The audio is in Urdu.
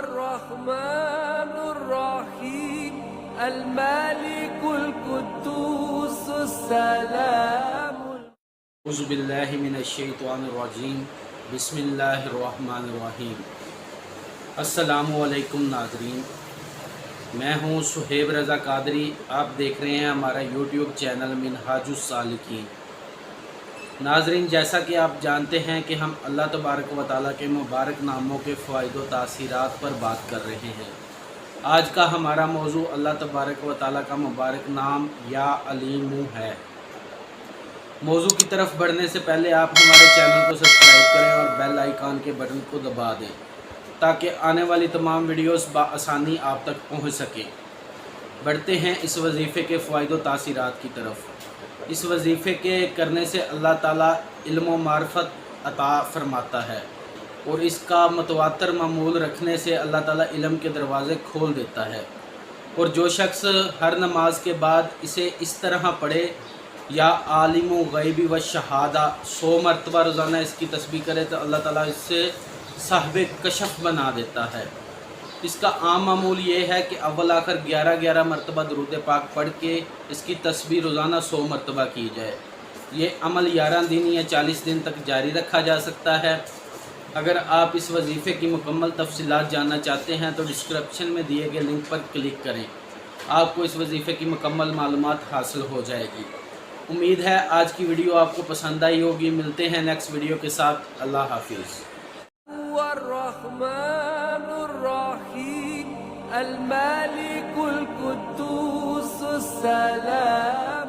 الرحمن الرحيم الملك القدوس السلام. اعوذ باللہ من الشیطان الرجیم. بسم اللہ الرحمن الرحیم. السلام علیکم ناظرین، میں ہوں صہیب رضا قادری. آپ دیکھ رہے ہیں ہمارا یوٹیوب چینل منہاج السالکین. ناظرین، جیسا کہ آپ جانتے ہیں کہ ہم اللہ تبارک و تعالیٰ کے مبارک ناموں کے فوائد و تاثیرات پر بات کر رہے ہیں. آج کا ہمارا موضوع اللہ تبارک و تعالیٰ کا مبارک نام یا علیم ہے. موضوع کی طرف بڑھنے سے پہلے آپ ہمارے چینل کو سبسکرائب کریں اور بیل آئیکن کے بٹن کو دبا دیں تاکہ آنے والی تمام ویڈیوز بآسانی آپ تک پہنچ سکیں. بڑھتے ہیں اس وظیفے کے فوائد و تاثیرات کی طرف. اس وظیفے کے کرنے سے اللہ تعالیٰ علم و معرفت عطا فرماتا ہے، اور اس کا متواتر معمول رکھنے سے اللہ تعالیٰ علم کے دروازے کھول دیتا ہے. اور جو شخص ہر نماز کے بعد اسے اس طرح پڑھے یا عالم و غیبی و شہادہ 100 مرتبہ روزانہ اس کی تسبیح کرے تو اللہ تعالیٰ اس سے صاحب کشف بنا دیتا ہے. اس کا عام معمول یہ ہے کہ اول آخر 11 مرتبہ درود پاک پڑھ کے اس کی تسبیح روزانہ 100 مرتبہ کی جائے. یہ عمل 11 دن یا 40 دن تک جاری رکھا جا سکتا ہے. اگر آپ اس وظیفے کی مکمل تفصیلات جاننا چاہتے ہیں تو ڈسکرپشن میں دیے گئے لنک پر کلک کریں. آپ کو اس وظیفے کی مکمل معلومات حاصل ہو جائے گی. امید ہے آج کی ویڈیو آپ کو پسند آئی ہوگی. ملتے ہیں نیکسٹ ویڈیو کے ساتھ. اللہ حافظ. الرحمن الرحيم الملك القدوس السلام.